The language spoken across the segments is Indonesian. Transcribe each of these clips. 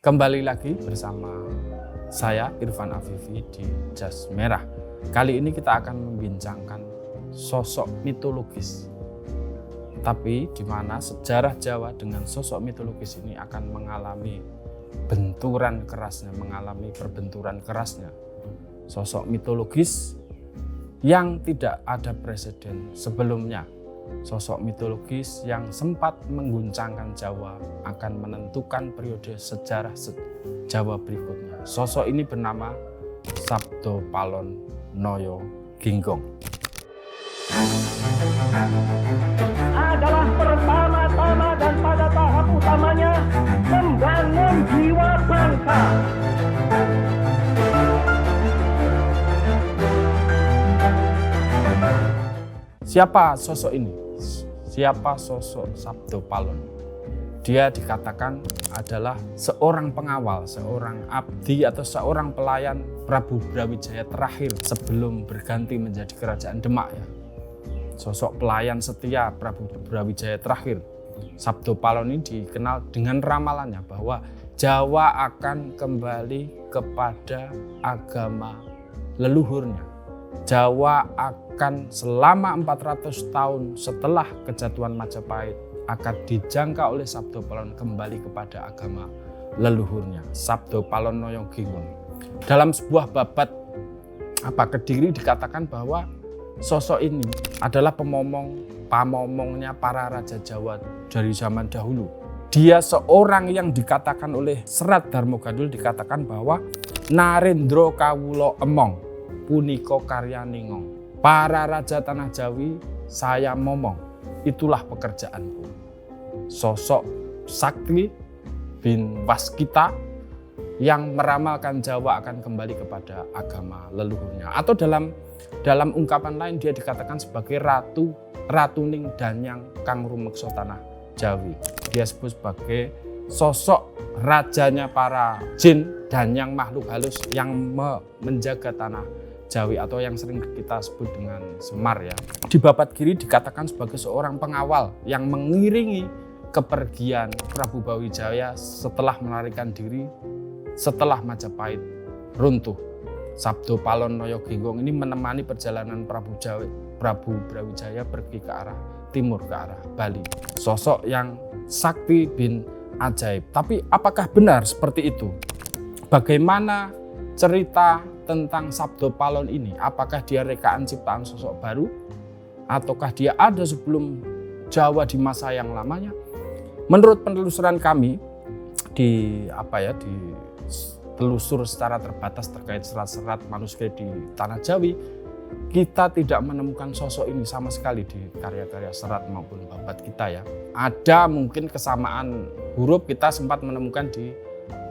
Kembali lagi bersama saya Irfan Afifi di Jas Merah. Kali ini kita akan membincangkan sosok mitologis. Tapi di mana sejarah Jawa dengan sosok mitologis ini akan mengalami benturan kerasnya, mengalami perbenturan kerasnya. Sosok mitologis yang tidak ada preseden sebelumnya. Sosok mitologis yang sempat mengguncangkan Jawa akan menentukan periode sejarah Jawa berikutnya. Sosok ini bernama Sabdo Palon Noyo Ginggong. Adalah pertama-tama dan pada tahap utamanya membangun jiwa bangsa. Siapa sosok ini? Siapa sosok Sabdo Palon? Dia dikatakan adalah seorang pengawal, seorang abdi atau seorang pelayan Prabu Brawijaya terakhir sebelum berganti menjadi Kerajaan Demak ya. Sosok pelayan setia Prabu Brawijaya terakhir. Sabdo Palon ini dikenal dengan ramalannya bahwa Jawa akan kembali kepada agama leluhurnya. Jawa akan selama 400 tahun setelah kejatuhan Majapahit akan dijangka oleh Sabdo Palon kembali kepada agama leluhurnya. Sabdo Palon Noyo Ginggong. Dalam sebuah babat Kediri dikatakan bahwa sosok ini adalah pamomongnya para raja Jawa dari zaman dahulu. Dia seorang yang dikatakan oleh Serat Darmogandul dikatakan bahwa Narendra Kawula Emong punika karyaningong. Para raja tanah Jawi saya momong, itulah pekerjaanku. Sosok Sakti bin Waskita yang meramalkan Jawa akan kembali kepada agama leluhurnya. Atau dalam ungkapan lain dia dikatakan sebagai ratuning danyang kang rumeksa tanah Jawi. Dia sebut sebagai sosok rajanya para jin danyang makhluk halus yang menjaga tanah Jawi atau yang sering kita sebut dengan Semar ya. Di Babat Giri dikatakan sebagai seorang pengawal yang mengiringi kepergian Prabu Brawijaya setelah melarikan diri setelah Majapahit runtuh. Sabdo Palon Noyo Ginggong ini menemani perjalanan Prabu Brawijaya pergi ke arah timur, ke arah Bali. Sosok yang sakti bin ajaib. Tapi apakah benar seperti itu? Bagaimana cerita tentang Sabdo Palon ini? Apakah dia rekaan ciptaan sosok baru? Ataukah dia ada sebelum Jawa di masa yang lamanya? Menurut penelusuran kami telusur secara terbatas terkait serat-serat manuskrip di Tanah Jawi, kita tidak menemukan sosok ini sama sekali di karya-karya serat maupun babat kita ya. Ada mungkin kesamaan huruf kita sempat menemukan di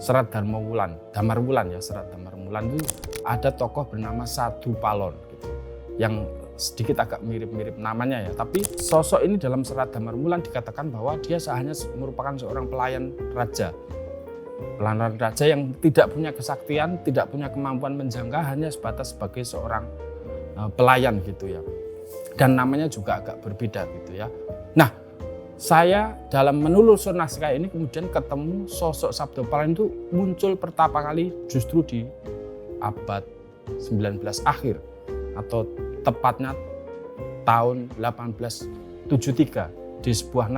Serat Damar Wulan ya, Serat Damar Wulan itu ada tokoh bernama Sadu Palon gitu, yang sedikit agak mirip-mirip namanya ya. Tapi sosok ini dalam Serat Damar Wulan dikatakan bahwa dia hanya merupakan seorang pelayan raja. Pelayan raja yang tidak punya kesaktian, tidak punya kemampuan menjangka, hanya sebatas sebagai seorang pelayan gitu ya. Dan namanya juga agak berbeda gitu ya. Nah, saya dalam menelusur naskah ini kemudian ketemu sosok Sabdo Palon itu muncul pertama kali justru di abad 19 akhir atau tepatnya tahun 1873 di sebuah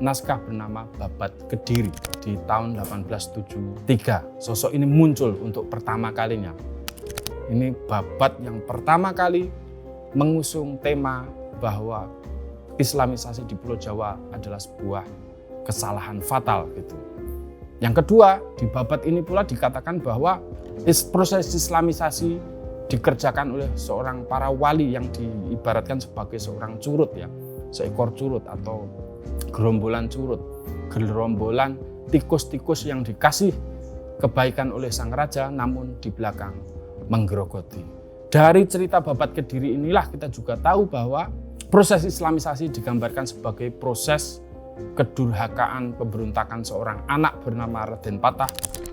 naskah bernama Babat Kediri di tahun 1873. Sosok ini muncul untuk pertama kalinya. Ini babat yang pertama kali mengusung tema bahwa Islamisasi di Pulau Jawa adalah sebuah kesalahan fatal gitu. Yang kedua, di babat ini pula dikatakan bahwa proses Islamisasi dikerjakan oleh seorang para wali yang diibaratkan sebagai seorang curut ya, seekor curut atau gerombolan curut, gerombolan tikus-tikus yang dikasih kebaikan oleh sang raja namun di belakang menggerogoti. Dari cerita Babat Kediri inilah kita juga tahu bahwa proses Islamisasi digambarkan sebagai proses kedurhakaan pemberontakan seorang anak bernama Raden Patah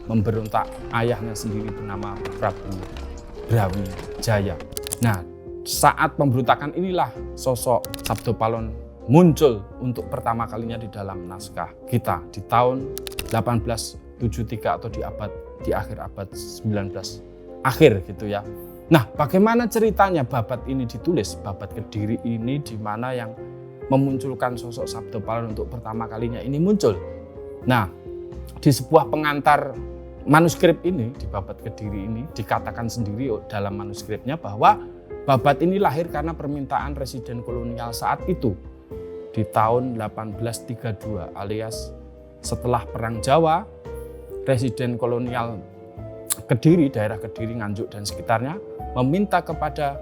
memberontak ayahnya sendiri bernama Prabu Brawijaya. Nah, saat pemberontakan inilah sosok Sabdo Palon muncul untuk pertama kalinya di dalam naskah kita di tahun 18 73 atau di akhir abad 19 akhir gitu ya. Nah, bagaimana ceritanya Babat ini ditulis? Babat Kediri ini di mana yang memunculkan sosok Sabdo Palon untuk pertama kalinya ini muncul. Nah, di sebuah pengantar manuskrip ini, di Babat Kediri ini dikatakan sendiri dalam manuskripnya bahwa Babat ini lahir karena permintaan residen kolonial saat itu di tahun 1832 alias setelah Perang Jawa. Residen kolonial Kediri, daerah Kediri, Nganjuk dan sekitarnya meminta kepada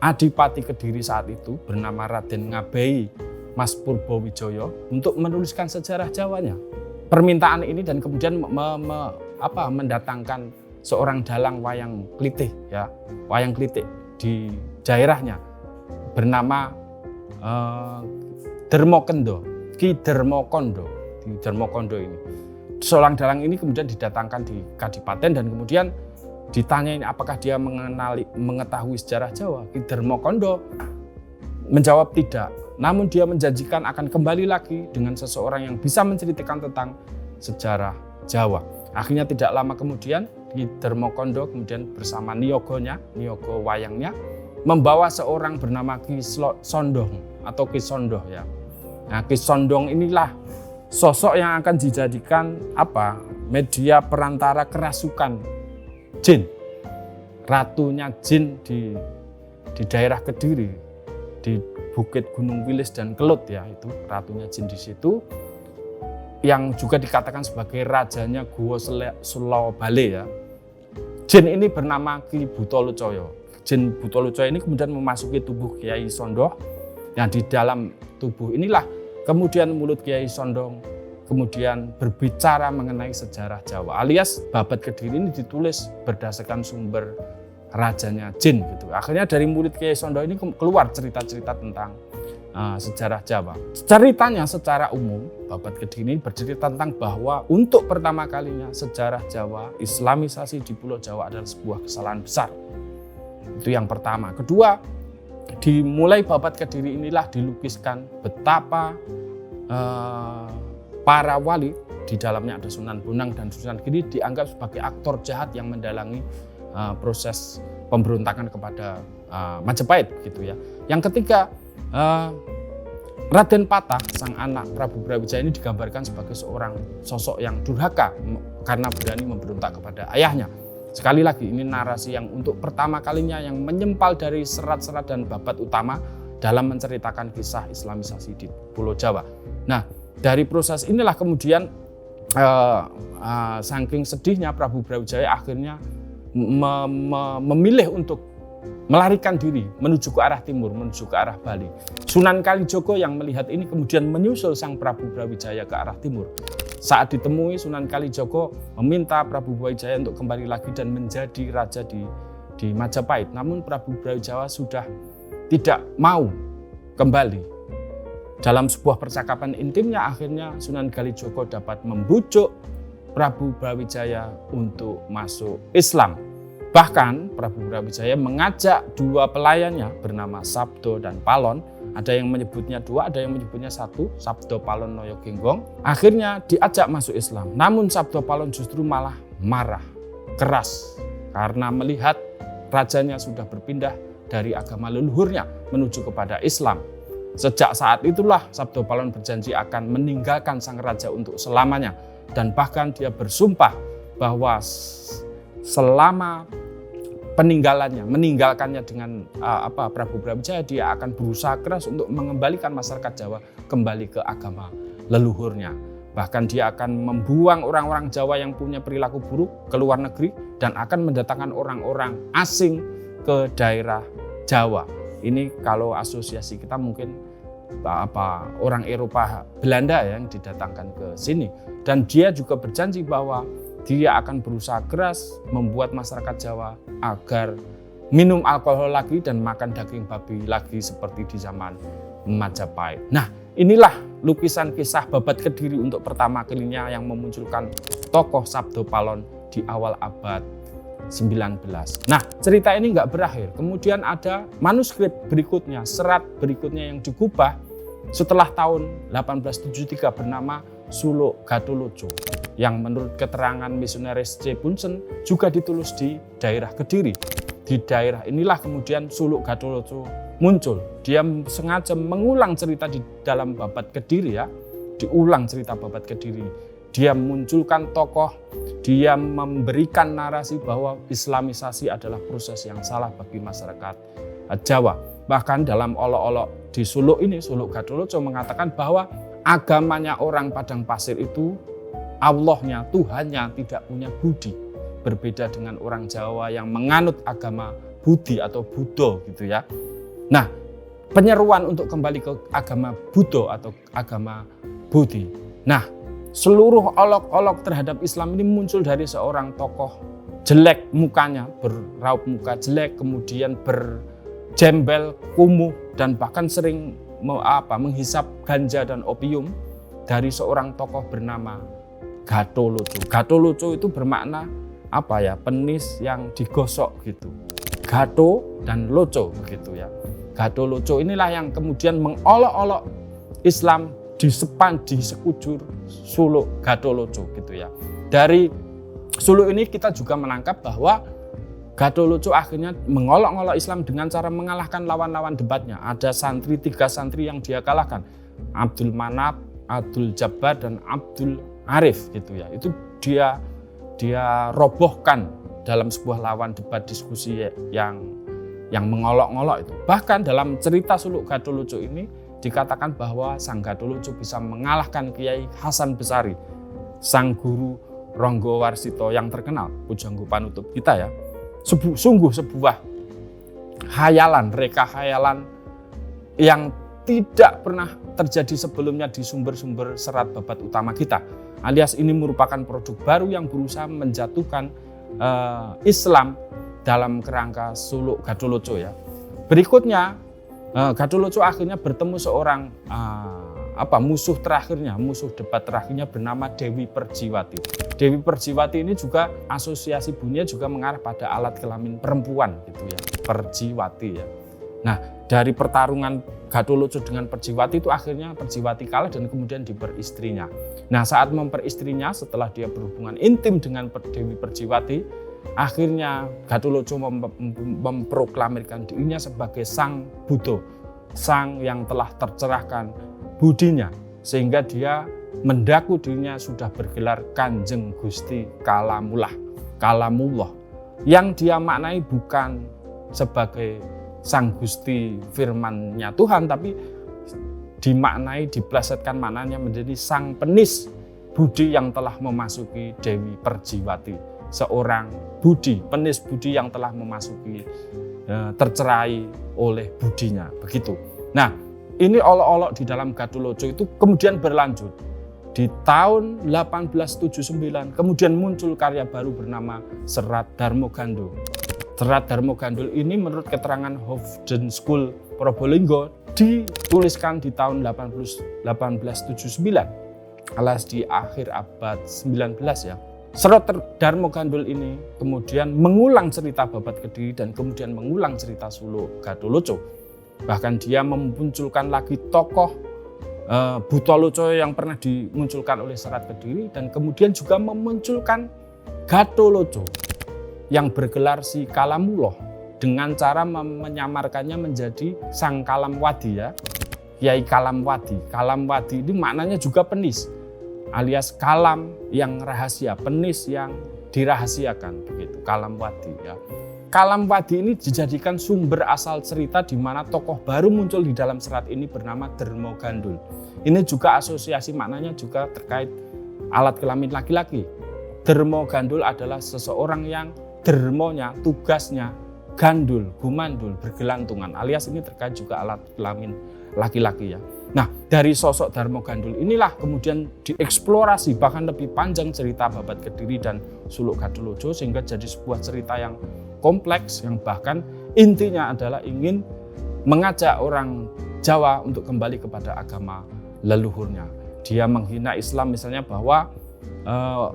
Adipati Kediri saat itu bernama Raden Ngabei Mas Purbowijoyo untuk menuliskan sejarah Jawanya. Permintaan ini dan kemudian mendatangkan seorang dalang wayang klitih ya, wayang klitik di daerahnya bernama Ki Dermokondo ini. Seorang dalang ini kemudian didatangkan di Kadipaten dan kemudian ditanyain apakah dia mengetahui sejarah Jawa. Ki Dermokondo menjawab tidak, namun dia menjanjikan akan kembali lagi dengan seseorang yang bisa menceritakan tentang sejarah Jawa. Akhirnya tidak lama kemudian Ki Dermokondo kemudian bersama niyogo wayangnya membawa seorang bernama Ki Sondong atau Ki Sondoh ya. Nah, Ki Sondong inilah sosok yang akan dijadikan media perantara kerasukan jin, ratunya jin di daerah Kediri, di Bukit Gunung Wilis dan Kelut ya, itu ratunya jin di situ, yang juga dikatakan sebagai rajanya Guwa Sulawabale ya. Jin ini bernama Ki Butolucoyo. Jin Butolucoyo ini kemudian memasuki tubuh Kiai Sondoh, yang di dalam tubuh inilah kemudian mulut Kiai Sondong kemudian berbicara mengenai sejarah Jawa, alias Babat Kediri ini ditulis berdasarkan sumber rajanya jin gitu. Akhirnya dari mulut Kiai Sondong ini keluar cerita-cerita tentang sejarah Jawa. Ceritanya secara umum Babat Kediri ini bercerita tentang bahwa untuk pertama kalinya sejarah Jawa, Islamisasi di Pulau Jawa adalah sebuah kesalahan besar. Itu yang pertama. Kedua, dimulai Babat Kediri inilah dilukiskan betapa para wali, di dalamnya ada Sunan Bonang dan Sunan Giri, dianggap sebagai aktor jahat yang mendalangi proses pemberontakan kepada Majapahit gitu ya. Yang ketiga, Raden Patah, sang anak Prabu Brawijaya ini digambarkan sebagai seorang sosok yang durhaka karena berani memberontak kepada ayahnya. Sekali lagi, ini narasi yang untuk pertama kalinya yang menyempal dari serat-serat dan babat utama dalam menceritakan kisah Islamisasi di Pulau Jawa. Nah, dari proses inilah kemudian saking sedihnya Prabu Brawijaya akhirnya memilih untuk melarikan diri menuju ke arah timur, menuju ke arah Bali. Sunan Kalijogo yang melihat ini kemudian menyusul sang Prabu Brawijaya ke arah timur. Saat ditemui, Sunan Kalijogo meminta Prabu Brawijaya untuk kembali lagi dan menjadi raja di Majapahit. Namun Prabu Brawijaya sudah tidak mau kembali. Dalam sebuah percakapan intimnya, akhirnya Sunan Kalijogo dapat membujuk Prabu Brawijaya untuk masuk Islam. Bahkan Prabu Brawijaya mengajak dua pelayannya bernama Sabdo dan Palon. Ada yang menyebutnya dua, ada yang menyebutnya satu, Sabdo Palon Noyo Genggong. Akhirnya diajak masuk Islam. Namun Sabdo Palon justru malah marah, keras, karena melihat rajanya sudah berpindah dari agama leluhurnya menuju kepada Islam. Sejak saat itulah Sabdo Palon berjanji akan meninggalkan sang raja untuk selamanya. Dan bahkan dia bersumpah bahwa selama meninggalkannya dengan Prabu Brawijaya, dia akan berusaha keras untuk mengembalikan masyarakat Jawa kembali ke agama leluhurnya. Bahkan dia akan membuang orang-orang Jawa yang punya perilaku buruk ke luar negeri dan akan mendatangkan orang-orang asing ke daerah Jawa. Ini kalau asosiasi kita mungkin orang Eropa Belanda yang didatangkan ke sini. Dan dia juga berjanji bahwa dia akan berusaha keras membuat masyarakat Jawa agar minum alkohol lagi dan makan daging babi lagi seperti di zaman Majapahit. Nah, inilah lukisan kisah Babat Kediri untuk pertama kalinya yang memunculkan tokoh Sabdo Palon di awal abad 19. Nah, cerita ini nggak berakhir. Kemudian ada manuskrip berikutnya, serat berikutnya yang digubah setelah tahun 1873 bernama suluk Gatholoco yang menurut keterangan misionaris C. Bunsen juga ditulis di daerah Kediri. Di daerah inilah kemudian suluk Gatholoco muncul. Dia sengaja mengulang cerita di dalam Babat Kediri ya, diulang cerita Babat Kediri. Dia munculkan tokoh, dia memberikan narasi bahwa Islamisasi adalah proses yang salah bagi masyarakat Jawa. Bahkan dalam olok-olok di suluk ini, suluk Gatholoco mengatakan bahwa agamanya orang Padang Pasir itu, Allahnya, Tuhannya tidak punya budi. Berbeda dengan orang Jawa yang menganut agama Budi atau Buddha gitu ya. Nah, penyeruan untuk kembali ke agama Buddha atau agama Budi. Nah, seluruh olok-olok terhadap Islam ini muncul dari seorang tokoh jelek mukanya, berraup muka jelek, kemudian berjembel, kumuh, dan bahkan sering menghisap ganja dan opium dari seorang tokoh bernama Gatholoco. Gatholoco itu bermakna penis yang digosok gitu. Gatho dan loco begitu ya. Gatholoco inilah yang kemudian mengolok-olok Islam di sekujur suluk Gatholoco gitu ya. Dari suluk ini kita juga menangkap bahwa Gatholoco akhirnya mengolok-olok Islam dengan cara mengalahkan lawan-lawan debatnya. Ada 3 santri yang dia kalahkan. Abdul Manap, Abdul Jabbar, dan Abdul Arif gitu ya. Itu dia robohkan dalam sebuah lawan debat diskusi yang mengolok-ngolok itu. Bahkan dalam cerita suluk Gatholoco ini dikatakan bahwa sang Gatholoco bisa mengalahkan Kiai Hasan Besari, sang guru Ronggo Warsito yang terkenal, pujangga panutup kita ya. Sungguh sebuah reka khayalan yang tidak pernah terjadi sebelumnya di sumber-sumber serat Babat utama kita. Alias ini merupakan produk baru yang berusaha menjatuhkan Islam dalam kerangka suluk Gatholoco ya. Berikutnya Gatholoco akhirnya bertemu seorang musuh debat terakhirnya bernama Dewi Perjiwati. Dewi Perjiwati ini juga asosiasi bunyinya juga mengarah pada alat kelamin perempuan gitu ya, Perjiwati ya. Nah, dari pertarungan Gatholoco dengan Perjiwati itu akhirnya Perjiwati kalah dan kemudian diperistrinya. Nah, saat memperistrinya setelah dia berhubungan intim dengan Dewi Perjiwati, akhirnya Gatholoco memproklamirkan dirinya sebagai sang Buddha, sang yang telah tercerahkan budinya, sehingga dia mendaku dirinya sudah bergelar Kanjeng Gusti Kalamullah, yang dia maknai bukan sebagai sang Gusti firman-Nya Tuhan, tapi dimaknai, diplesetkan maknanya menjadi sang penis budi yang telah memasuki Dewi Perjiwati, seorang penis budi yang telah memasuki, tercerai oleh budinya, begitu. Nah, ini olok-olok di dalam Gatholoco itu kemudian berlanjut. Di tahun 1879 kemudian muncul karya baru bernama Serat Darmogandul. Serat Darmogandul ini menurut keterangan Hovden School Probolinggo dituliskan di tahun 1879 alias di akhir abad 19 ya. Serat Darmogandul ini kemudian mengulang cerita Babat Kediri dan kemudian mengulang cerita suluk Gatholoco. Bahkan dia memunculkan lagi tokoh Buttoloco yang pernah dimunculkan oleh Serat Kediri dan kemudian juga memunculkan Gatholoco yang bergelar si Kalamullah dengan cara menyamarkannya menjadi sang Kalamwadi ya, Kiai Kalamwadi. Kalamwadi ini maknanya juga penis, alias kalam yang rahasia, penis yang dirahasiakan begitu, Kalamwadi ya. Kalamwadi ini dijadikan sumber asal cerita di mana tokoh baru muncul di dalam serat ini bernama Darmogandul. Ini juga asosiasi maknanya juga terkait alat kelamin laki-laki. Darmogandul adalah seseorang yang dermonya, tugasnya, gandul, gumandul, bergelantungan, alias ini terkait juga alat kelamin laki-laki ya. Nah, dari sosok Darmogandul inilah kemudian dieksplorasi bahkan lebih panjang cerita Babat Kediri dan suluk Gatholoco sehingga jadi sebuah cerita yang kompleks yang bahkan intinya adalah ingin mengajak orang Jawa untuk kembali kepada agama leluhurnya. Dia menghina Islam misalnya bahwa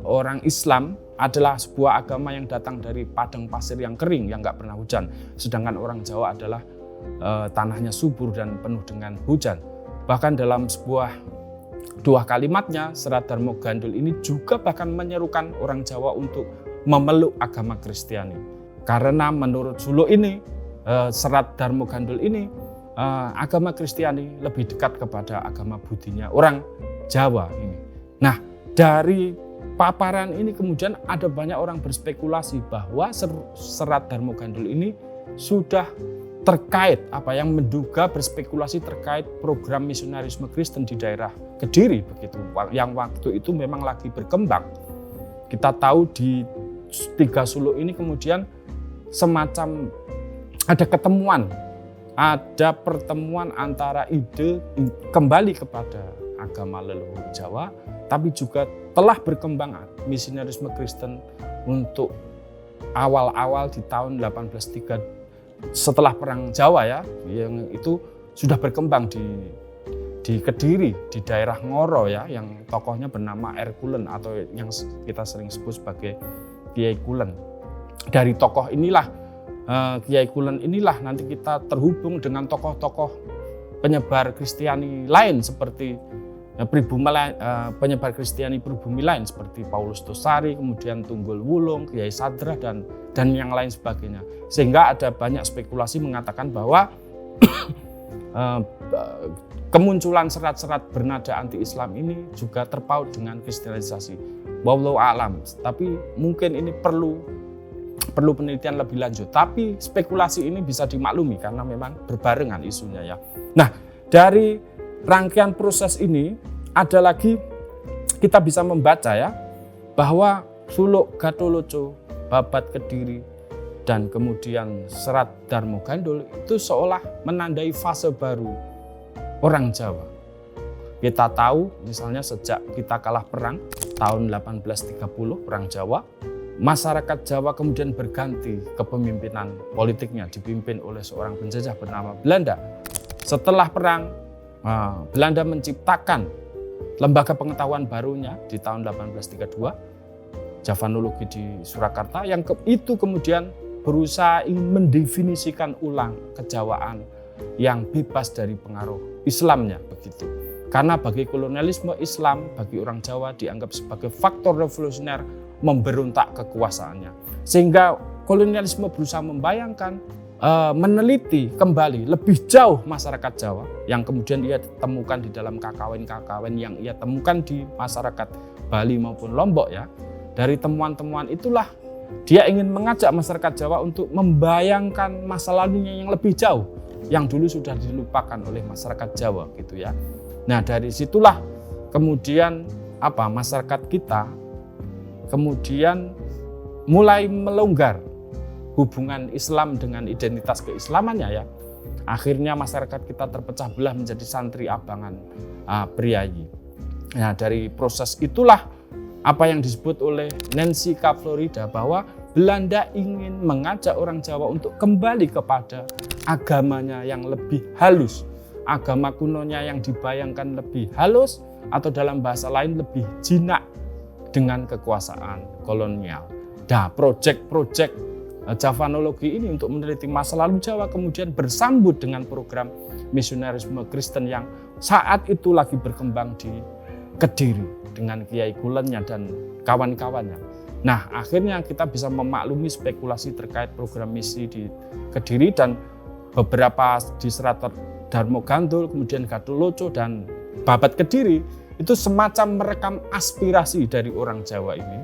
orang Islam adalah sebuah agama yang datang dari padang pasir yang kering yang nggak pernah hujan, sedangkan orang Jawa adalah tanahnya subur dan penuh dengan hujan. Bahkan dalam sebuah dua kalimatnya, Serat Darmo Gandul ini juga bahkan menyerukan orang Jawa untuk memeluk agama Kristiani. Karena menurut suluk ini, Serat Darmo Gandul ini, agama Kristiani lebih dekat kepada agama Budinya orang Jawa ini. Nah, dari paparan ini kemudian ada banyak orang berspekulasi bahwa Serat Darmo Gandul ini sudah terkait, yang menduga berspekulasi terkait program misionarisme Kristen di daerah Kediri begitu, yang waktu itu memang lagi berkembang. Kita tahu di tiga suluk ini kemudian semacam ada pertemuan antara ide kembali kepada agama leluhur Jawa, tapi juga telah berkembang misionarisme Kristen untuk awal-awal di tahun 1803 setelah Perang Jawa ya, yang itu sudah berkembang di Kediri, di daerah Ngoro ya, yang tokohnya bernama Erkulen atau yang kita sering sebut sebagai Kiai Kulen. Dari tokoh inilah, Kiai Kulen inilah nanti kita terhubung dengan tokoh-tokoh penyebar Kristiani lain seperti penyebar Kristiani pribumi lain seperti Paulus Tosari, kemudian Tunggul Wulung, Kiai Sadrah dan yang lain sebagainya. Sehingga ada banyak spekulasi mengatakan bahwa kemunculan serat-serat bernada anti-Islam ini juga terpaut dengan kristianisasi. Wallahu a'lam. Tapi mungkin ini perlu penelitian lebih lanjut. Tapi spekulasi ini bisa dimaklumi karena memang berbarengan isunya ya. Nah, dari rangkaian proses ini ada lagi kita bisa membaca ya bahwa suluk Gatholoco, Babat Kediri dan kemudian Serat Darmo Gandul itu seolah menandai fase baru orang Jawa. Kita tahu misalnya sejak kita kalah perang tahun 1830 Perang Jawa, masyarakat Jawa kemudian berganti kepemimpinan politiknya dipimpin oleh seorang penjajah bernama Belanda. Setelah perang, Belanda menciptakan lembaga pengetahuan barunya di tahun 1832, Javanologi di Surakarta, yang itu kemudian berusaha ingin mendefinisikan ulang kejawaan yang bebas dari pengaruh Islamnya begitu. Karena bagi kolonialisme Islam, bagi orang Jawa dianggap sebagai faktor revolusioner memberontak kekuasaannya. Sehingga kolonialisme berusaha membayangkan, meneliti kembali lebih jauh masyarakat Jawa yang kemudian ia temukan di dalam kakawin-kakawin yang ia temukan di masyarakat Bali maupun Lombok ya. Dari temuan-temuan itulah dia ingin mengajak masyarakat Jawa untuk membayangkan masa lalunya yang lebih jauh yang dulu sudah dilupakan oleh masyarakat Jawa gitu ya. Nah, dari situlah kemudian masyarakat kita kemudian mulai melonggar hubungan Islam dengan identitas keislamannya ya. Akhirnya masyarakat kita terpecah belah menjadi santri abangan priayi. Nah, dari proses itulah apa yang disebut oleh Nancy K. Florida bahwa Belanda ingin mengajak orang Jawa untuk kembali kepada agamanya yang lebih halus, agama kunonya yang dibayangkan lebih halus atau dalam bahasa lain lebih jinak dengan kekuasaan kolonial. Nah, proyek-proyek Javanologi ini untuk meneliti masa lalu Jawa kemudian bersambut dengan program misionarisme Kristen yang saat itu lagi berkembang di Kediri dengan Kiai Kulennya dan kawan-kawannya. Nah, akhirnya kita bisa memaklumi spekulasi terkait program misi di Kediri dan beberapa di Serat Darmo Gandul, kemudian Gatholoco dan Babat Kediri itu semacam merekam aspirasi dari orang Jawa ini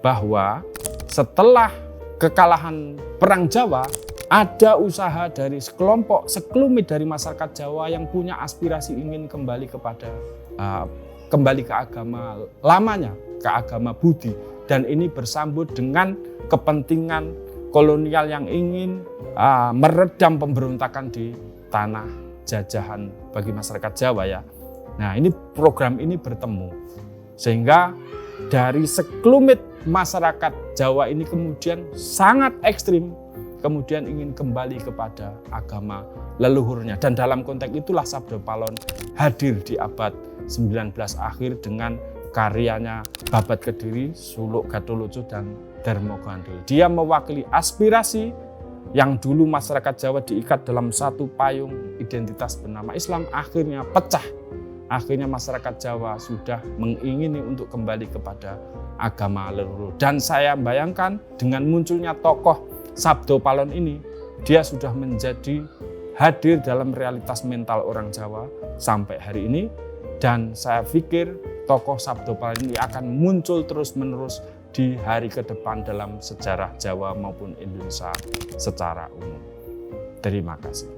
bahwa setelah kekalahan Perang Jawa, ada usaha dari sekelumit dari masyarakat Jawa yang punya aspirasi ingin kembali ke agama lamanya, ke agama Budi. Dan ini bersambut dengan kepentingan kolonial yang ingin meredam pemberontakan di tanah jajahan bagi masyarakat Jawa ya. Nah, ini program ini bertemu sehingga dari sekelumit masyarakat Jawa ini kemudian sangat ekstrim, kemudian ingin kembali kepada agama leluhurnya. Dan dalam konteks itulah Sabdo Palon hadir di abad 19 akhir dengan karyanya Babat Kediri, Suluk Gatholoco dan Darmo Gandul. Dia mewakili aspirasi yang dulu masyarakat Jawa diikat dalam satu payung identitas bernama Islam, akhirnya pecah akhirnya masyarakat Jawa sudah mengingini untuk kembali kepada agama leluhur. Dan saya bayangkan dengan munculnya tokoh Sabdo Palon ini, dia sudah menjadi hadir dalam realitas mental orang Jawa sampai hari ini. Dan saya pikir tokoh Sabdo Palon ini akan muncul terus-menerus di hari ke depan dalam sejarah Jawa maupun Indonesia secara umum. Terima kasih.